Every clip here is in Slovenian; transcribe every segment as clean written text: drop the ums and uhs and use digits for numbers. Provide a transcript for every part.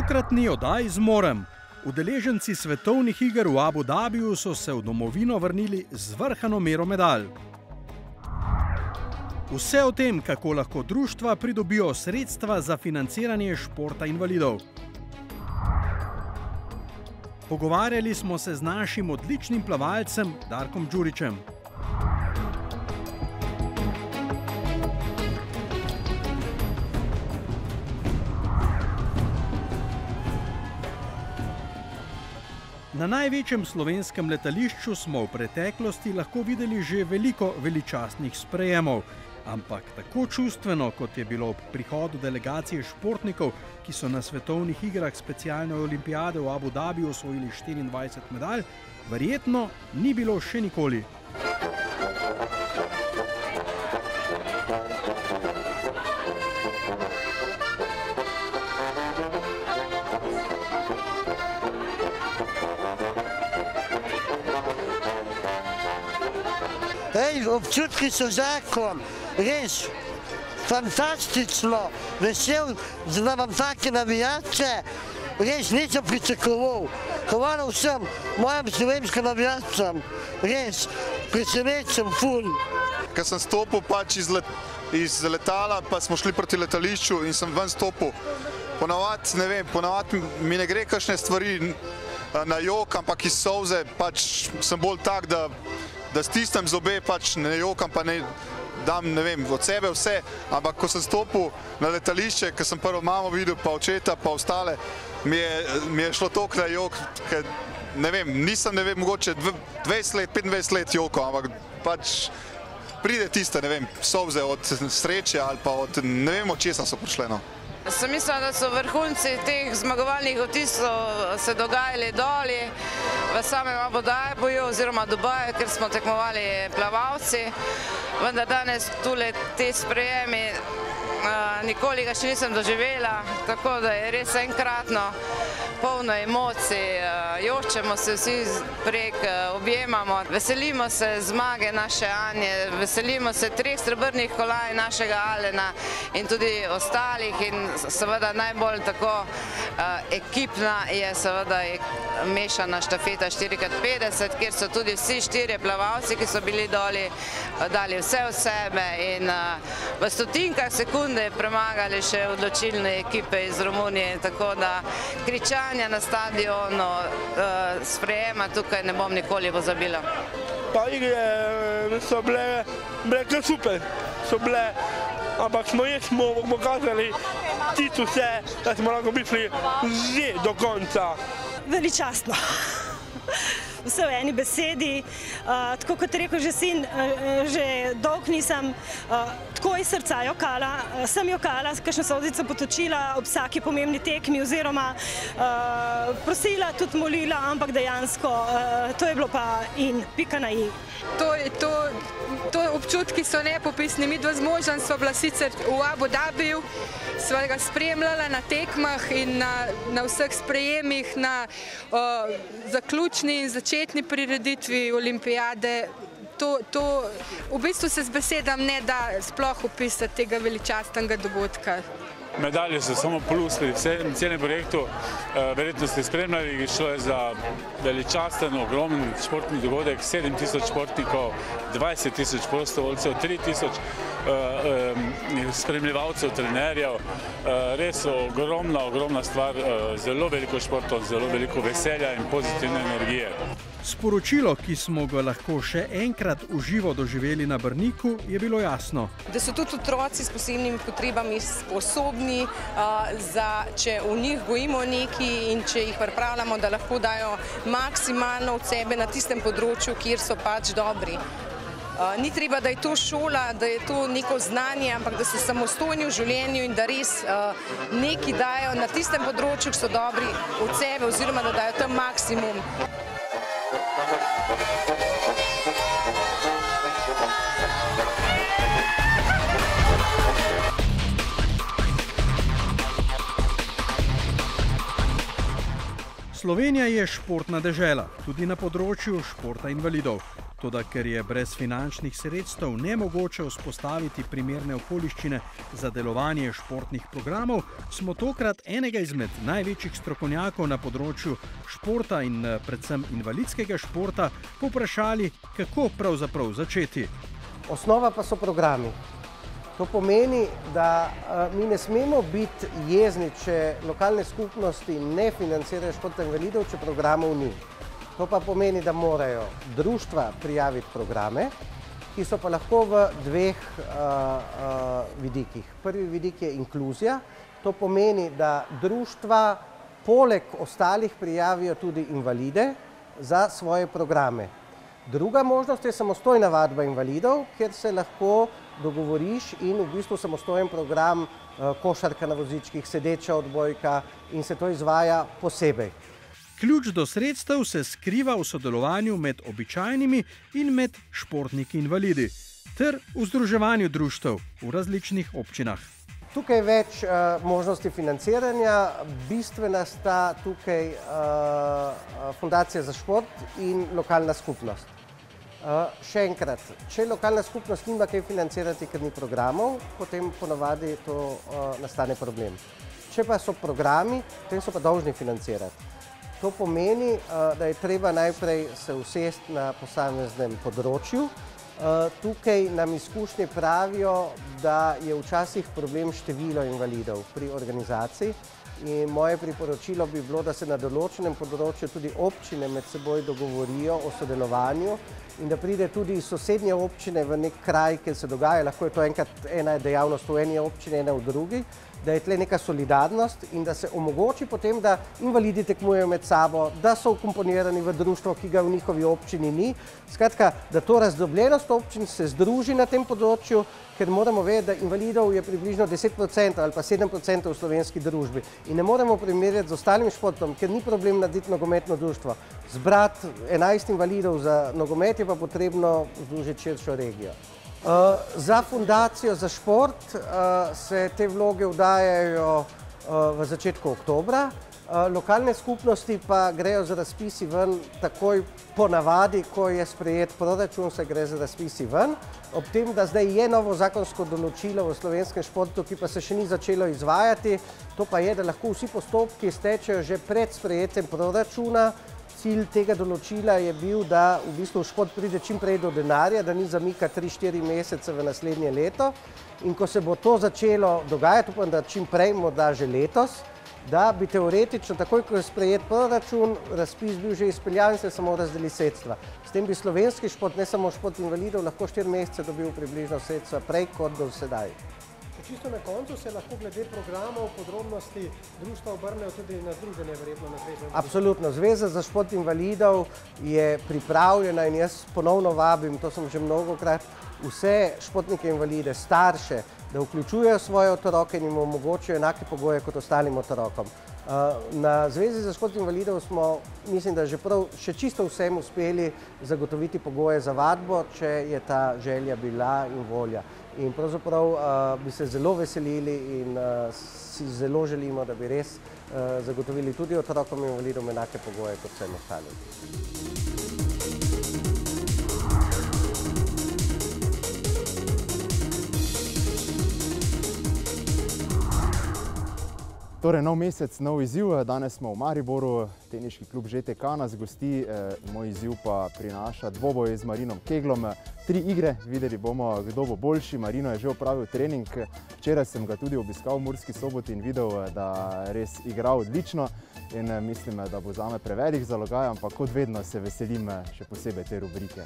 tokratni oddaji Zmorem. Udeleženci svetovnih iger v Abu Dhabiju so se v domovino vrnili z zvrhano mero medalj. Vse o tem, kako lahko društva pridobijo sredstva za financiranje športa invalidov. Pogovarjali smo se z našim odličnim plavalcem Darkom Đurićem. Na največjem slovenskem letališču smo v preteklosti lahko videli že veliko veličastnih sprejemov, ampak tako čustveno, kot je bilo ob prihodu delegacije športnikov, ki so na svetovnih igrah specialne olimpijade v Abu Dhabiju osvojili 24 medalj, verjetno ni bilo še nikoli. Občutki so zakon, res fantastično, vesel, da imam take navijače, res nisem pričakoval. Hvala vsem mojim slovenskim navijačem, res presenečen, ful. Ko sem stopil iz letala, pa smo šli proti letališču in sem ven stopil, ponavadi mi ne gre kakšne stvari na jok, ampak iz solze, pač sem bolj tak, da stisnem zobe, pač ne jokam, pa ne dam, ne vem, od sebe vse, ampak ko sem stopil na letališče, ko sem prvo mamo videl, pa očeta, pa ostale, mi je šlo toliko na jok, ker ne vem, nisem, ne vem, mogoče 20 let, 25 let jokal, ampak pač pride tiste, ne vem, solze od sreče ali pa od, ne vem, od česa so prišle, no. Sem mislila, da so vrhunci teh zmagovalnih vtisov se dogajali doli v samem Abu Dhabiju oziroma Dubaju, ker smo tekmovali plavalci, vendar danes tule te sprejemi nikoli ga še nisem doživela, tako da je res enkratno, polno emocij, jočemo se vsi prek, objemamo, veselimo se zmage naše Anje, veselimo se 3 srebrnih kolaj našega Alena in tudi ostalih in seveda najbolj tako ekipna je seveda mešana štafeta 4x50, kjer so tudi vsi 4 plavalci, ki so bili doli, dali vse od sebe in v stotinkah sekunde premagali še odločilne ekipe iz Romunije, tako da kričanja na stadionu, sprejema tukaj ne bom nikoli pozabila. Pa igre so bile kar super, ampak smo res pokazali tisto vse, da smo lahko bili že do konca. Veličastno. Vse v eni besedi, tako kot je rekel že sin, že dolgo nisem tako iz srca jokala, sem jokala, kakšno solzico potočila ob vsaki pomembni tekmi oziroma prosila, tudi molila, ampak dejansko to je bilo pa in pika na i. To občutki so nepopisni, midva z možem sva bila sicer v Abu Dhabiju, sva ga spremljala na tekmah in na vseh sprejemih, na zaključni in začetni prireditvi olimpijade. V bistvu se z besedam ne da sploh opisati tega veličastnega dogodka. Medalje so samo plus pri celem projektu, verjetno ste spremljali, šlo je za veličasten, ogromen športni dogodek, 7000 športnikov, 20 000 prostovoljcev, 3000 spremljevalcev, trenerjev, res ogromna stvar, zelo veliko športov, zelo veliko veselja in pozitivne energije. Sporočilo, ki smo ga lahko še enkrat v živo doživeli na Brniku, je bilo jasno. Da so tudi otroci s posebnimi potrebami sposobni, če v njih gojimo nekaj in če jih pripravljamo, da lahko dajo maksimalno od sebe na tistem področju, kjer so pač dobri. Ni treba, da je to šola, da je to neko znanje, ampak da so samostojni v življenju in da res nekaj dajo na tistem področju, ki so dobri od sebe oziroma da dajo tam maksimum. Slovenija je športna dežela, tudi na področju športa invalidov. Toda ker je brez finančnih sredstev nemogoče vzpostaviti primerne okoliščine za delovanje športnih programov, smo tokrat enega izmed največjih strokovnjakov na področju športa in predvsem invalidskega športa povprašali, kako pravzaprav začeti. Osnova pa so programi. To pomeni, da mi ne smemo biti jezni, če lokalne skupnosti ne financirajo športa invalidov, če programov ni. To pa pomeni, da morajo društva prijaviti programe, ki so pa lahko v dveh vidikih. Prvi vidik je inkluzija. To pomeni, da društva poleg ostalih prijavijo tudi invalide za svoje programe. Druga možnost je samostojna vadba invalidov, kjer se lahko dogovoriš in v bistvu samostojen program košarka na vozičkih, sedeča odbojka in se to izvaja posebej. Ključ do sredstev se skriva v sodelovanju med običajnimi in med športniki invalidi ter v združevanju društev v različnih občinah. Tukaj je več možnosti financiranja, bistvena sta tukaj Fundacija za šport in lokalna skupnost. Še enkrat, če lokalna skupnost nima kaj financirati, ker ni programov, potem ponavadi to nastane problem. Če pa so programi, potem so pa dolžni financirati. To pomeni, da je treba najprej se usesti na posameznem področju. Tukaj nam izkušnje pravijo, da je včasih problem število invalidov pri organizaciji in moje priporočilo bi bilo, da se na določenem področju tudi občine med seboj dogovorijo o sodelovanju in da pride tudi iz sosednje občine v nek kraj, kjer se dogaja, lahko je to enkrat ena dejavnost v eni občini, ena v drugi, da je tle neka solidarnost in da se omogoči potem, da invalidi tekmujejo med sabo, da so vkomponirani v društvo, ki ga v njihovi občini ni. Skratka, da to razdrobljenost občin se združi na tem področju, ker moramo vedeti, da invalidov je približno 10% ali pa 7% v slovenski družbi. In ne moremo primerjati z ostalim športom, ker ni problem narediti nogometno društvo. Zbrati 11 invalidov za nogomet je pa potrebno združiti širšo regijo. Za Fundacijo za šport se te vloge vdajajo v začetku oktobra. Lokalne skupnosti pa grejo za razpisi ven takoj po navadi, ko je sprejet proračun, se gre za razpisi ven. Ob tem, da zdaj je novo zakonsko določilo v slovenskem športu, ki pa se še ni začelo izvajati, to pa je, da lahko vsi postopki stečejo že pred sprejetjem proračuna. Cilj tega določila je bil, da v bistvu šport pride čim prej do denarja, da ni zamika 3-4 mesece v naslednje leto. In ko se bo to začelo dogajati, upam, da čim prej, morda že letos, da bi teoretično, takoj ko je sprejet proračun, razpis bil že izpeljan in se samo razdeli sredstva. S tem bi slovenski šport, ne samo šport invalidov, lahko 4 mesece dobil približno sredstva prej kot do sedaj. Čisto na koncu se lahko glede programov, podrobnosti društva obrnejo tudi na združenje, verjetno na Zvezo. Absolutno. Zveza za šport invalidov je pripravljena in jaz ponovno vabim, to sem že mnogokrat, vse športnike invalide, starše, da vključujejo svoje otroke in jim omogočijo enake pogoje kot ostalim otrokom. Na Zvezi za šport invalidov smo, mislim, da že prav še čisto vsem uspeli zagotoviti pogoje za vadbo, če je ta želja bila in volja. In pravzaprav bi se zelo veselili in si zelo želimo, da bi res zagotovili tudi otrokom invalidom enake pogoje kot vsem ostalim. Torej, nov mesec, nov izziv. Danes smo v Mariboru, teniški klub ŽTK nas gosti. Moj izziv pa prinaša dvoboj z Marinom Keglom. 3 igre, videli bomo, kdo bo boljši. Marino je že opravil trening. Včeraj sem ga tudi obiskal v Murski Soboti in videl, da res igra odlično. In mislim, da bo zame prevelik zalogaj, ampak kot vedno se veselim še posebej te rubrike.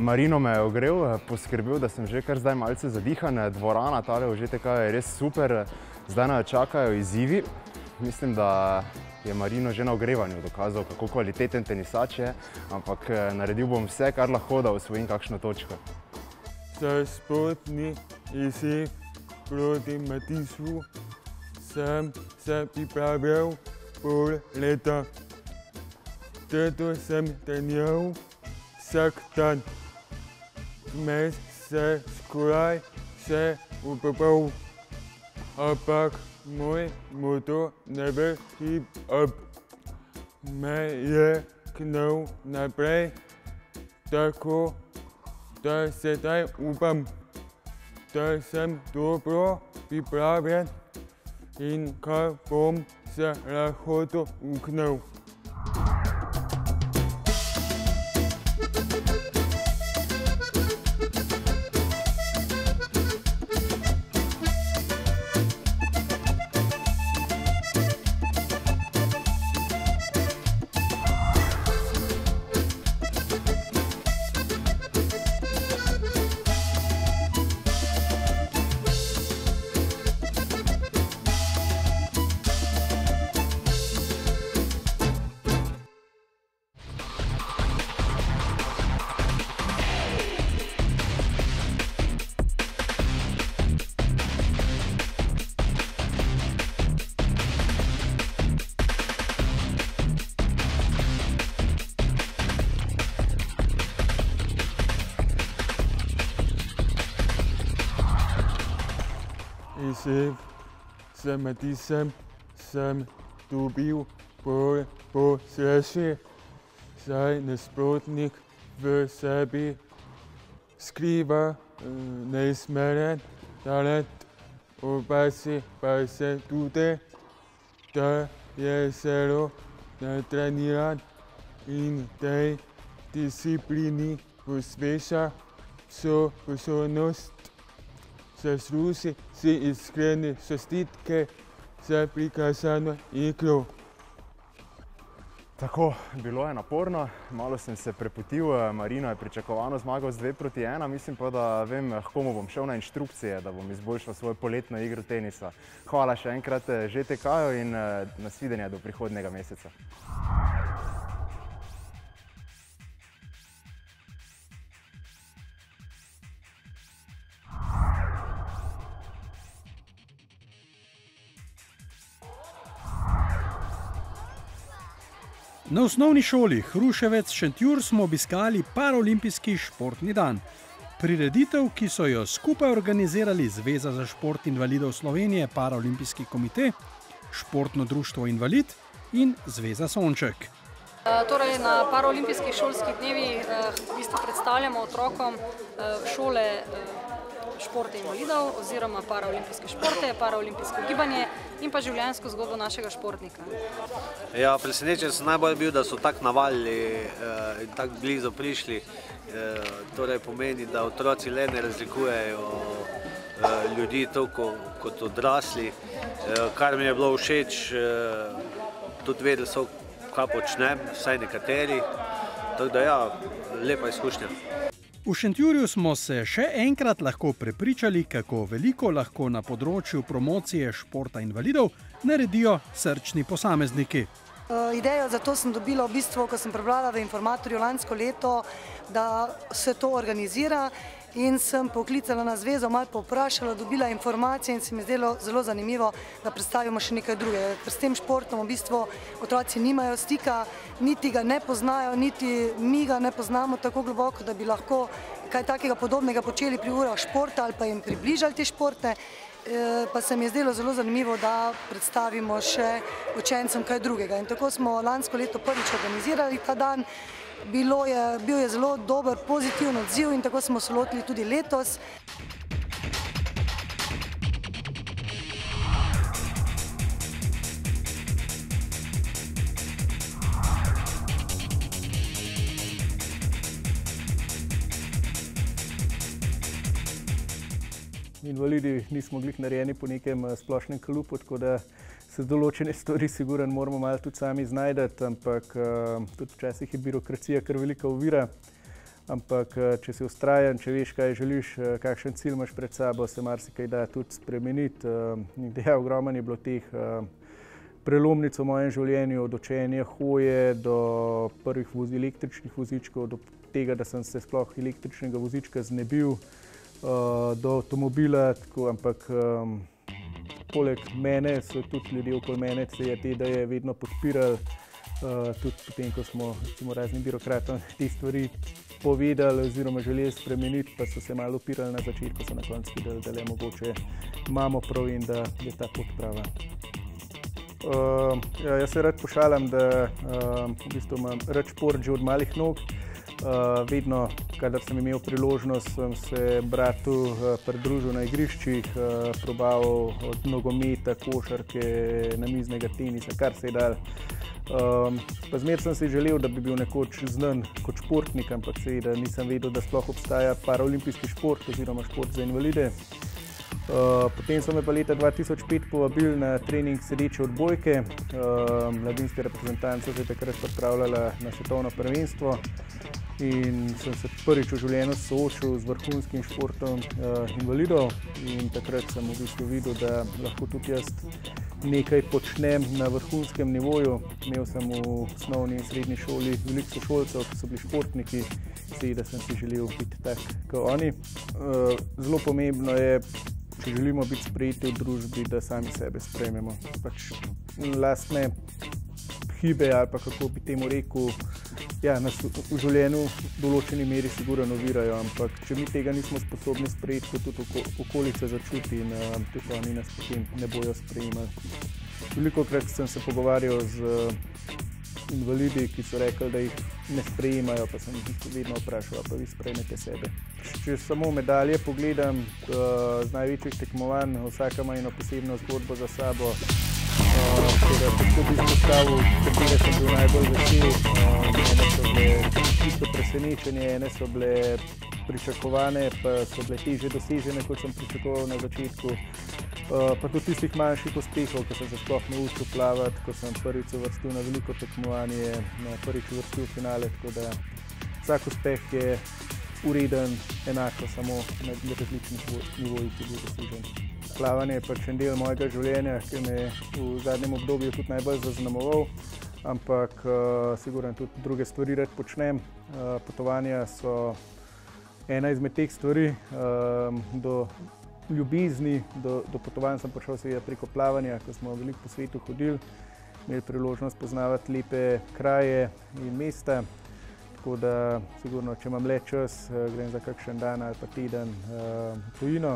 Marino me je ogrel, poskrbel, da sem že kar zdaj malce zadihan. Dvorana tale v ŽTK je res super, zdaj nas čakajo izzivi. Mislim, da je Marino že na ogrevanju dokazal, kako kvaliteten tenisač je, ampak naredil bom vse, kar lahko, da osvojim kakšno točko. Za športni izziv proti Matisu sem se pripravil pol leta. zato sem treniral vsak dan. Vmes se skoraj vse upapal, ampak moj moto never give up me je gnal naprej, tako da sedaj upam, da sem dobro pripravljen in kar bom z lahkoto ugnal. Izziv z Matisem sem dobil po sreči, saj nasprotnik v sebi skriva neizmeren talent, opazi pa se tudi, da je zelo natreniran in tej disciplini posveča vso pozornost. Zasluži si iskrene čestitke za prikazano igro. Tako, bilo je naporno, malo sem se prepotil, Marino je pričakovano zmagal z 2-1, mislim pa, da vem, komu bom šel na inštrukcije, da bom izboljšal svojo poletno igro tenisa. Hvala še enkrat ŽTK-ju in nasvidenja do prihodnjega meseca. Na osnovni šoli Hruševec Šentjur smo obiskali paraolimpijski športni dan. Prireditev, ki so jo skupaj organizirali Zveza za šport invalidov Slovenije, Paraolimpijski komite, Športno društvo Invalid in Zveza Sonček. Torej, na paraolimpijskih šolskih dnevih v bistvu predstavljamo otrokom šole športe invalidov oziroma paraolimpijske športe, paraolimpijsko gibanje in pa življenjsko zgodbo našega športnika. Ja, presenečen sem najbolj bil, da so tako navalili in tako blizu prišli. Torej pomeni, da otroci le ne razlikujejo ljudi toliko kot odrasli, kar mi je bilo všeč, tudi vedeli so, kaj počnem, vsaj nekateri, tako da ja, lepa izkušnja. V Šentjurju smo se še enkrat lahko prepričali, kako veliko lahko na področju promocije športa invalidov naredijo srčni posamezniki. Idejo za to sem dobila v bistvu, ko sem prebrala v Informatorju lansko leto, da se to organizira in sem poklicala na zvezo, malo povprašala, dobila informacije in se mi zdelo zelo zanimivo, da predstavimo še nekaj drugega. Ker s tem športom v bistvu otroci nimajo stika, niti ga ne poznajo, niti mi ga ne poznamo tako globoko, da bi lahko kaj takega podobnega počeli pri urah športa ali pa jim približali te športe. Pa se mi je zdelo zelo zanimivo, da predstavimo še učencem kaj drugega. In tako smo lansko leto prvič organizirali ta dan. Bil je zelo dober, pozitiven odziv in tako smo se lotili tudi letos. Invalidi nismo glih narejeni po nekem splošnem kalupu, tako da se določene stvari sigurno moramo malo tudi sami znajdeti, ampak tudi včasih je birokracija kar velika ovira. Ampak če si vztrajen, če veš, kaj želiš, kakšen cilj imaš pred sabo, se marsikaj da tudi spremeniti. Ja, ogromno je bilo teh prelomnic v mojem življenju, od učenja hoje do prvih električnih vozičkov, do tega, da sem se sploh električnega vozička znebil, do avtomobila, ampak poleg mene so tudi ljudje okoli mene te ideje vedno podpirali, Tudi potem, ko smo raznim birokratom te stvari povedali oziroma želeli spremeniti, pa so se malo upirali na začetku, so na koncu videli, da le mogoče imamo prav in da je ta pot prava. Jaz se rad pošalim, da v bistvu imam rad šport že od malih nog. Vedno, kadar sem imel priložnost, sem se bratu pridružil na igriščih, probaval od nogometa, košarke, namiznega tenisa, kar se je dal. Pa zmer sem si želel, da bi bil nekoč znan kot športnik, ampak seveda nisem vedel, da sploh obstaja paraolimpijski šport oziroma šport za invalide. Potem so me pa leta 2005 povabili na trening sedeče odbojke. Mladinska reprezentanca se je takrat pripravljala na svetovno prvenstvo in sem se prvič v življenju soočil z vrhunskim športom invalidov in takrat sem v bistvu videl, da lahko tudi jaz nekaj počnem na vrhunskem nivoju. Imel sem v osnovni in srednji šoli veliko sošolcev, ki so bili športniki, seveda sem si želel biti tak kot oni. Zelo pomembno je, če želimo biti sprejeti v družbi, da sami sebe sprejmemo. Pač lastne hibe ali pa kako bi temu rekel, ja, nas v življenju v določeni meri sigurno ovirajo, ampak če mi tega nismo sposobni sprejeti, to tudi okolica začuti in tudi oni nas potem ne bojo sprejemali. Velikokrat sem se pogovarjal z invalidi, ki so rekli, da jih ne sprejemajo, pa sem jih vedno vprašal, pa vi sprejmete sebe. Če samo medalje pogledam z največjih tekmovanj, vsaka ima eno posebno zgodbo za sabo. Tako bi izpostavil, katere sem bil najbolj vesel. Ene so bile čisto presenečenje, ene so bile pričakovane, pa so bile težje dosežene, kot sem pričakoval na začetku. Pa tudi tistih manjših uspehov, ko sem se sploh naučil plavati, ko sem prvič uvrstil na veliko tekmovanje, prvič uvrstil v finale, tako da vsak uspeh je ureden enako, samo na različnih nivojih je bil dosežen. Plavanje je pač en del mojega življenja, ki me je v zadnjem obdobju tudi najbolj zaznamoval, ampak sigurno tudi druge stvari rad počnem. Potovanja so ena izmed teh stvari. Do ljubezni, do potovanj sem prišel seveda preko plavanja, ko smo veliko po svetu hodili, imeli priložnost poznavati lepe kraje in mesta. Tako da sigurno, če imam le čas, grem za kakšen dan ali pa teden v tujino.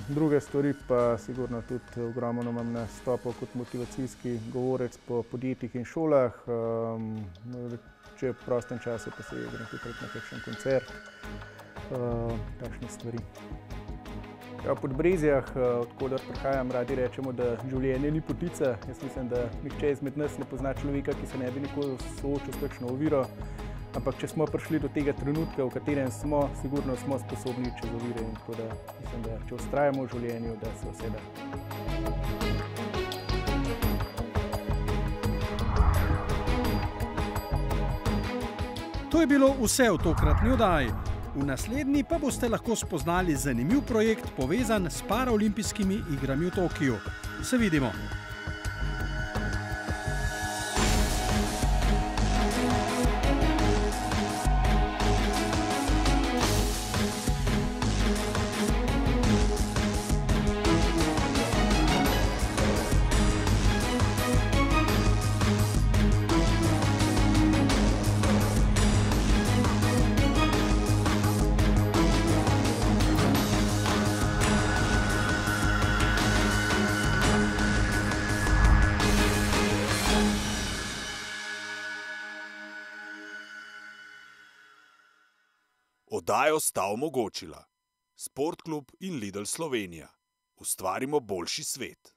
Druge stvari pa sigurno tudi ogromno imam nastopov kot motivacijski govorec po podjetjih in šolah. Če v prostem času pa se grem tudi na kakšen koncert, takšne stvari. V Podbrezjah, odkoder prihajam, radi rečemo, da življenje ni potica. Jaz mislim, da nihče izmed nas ne pozna človeka, ki se ne bi nikoli soočil s kakšno oviro. Ampak če smo prišli do tega trenutka, v katerem smo, sigurno smo sposobni čez ovire in tako da mislim, da če vztrajamo v življenju, da se vse da. To je bilo vse v tokratni oddaji. V naslednji pa boste lahko spoznali zanimiv projekt povezan s paraolimpijskimi igrami v Tokiu. Se vidimo! Oddajo sta omogočila Sportklub in Lidl Slovenija. Ustvarimo boljši svet.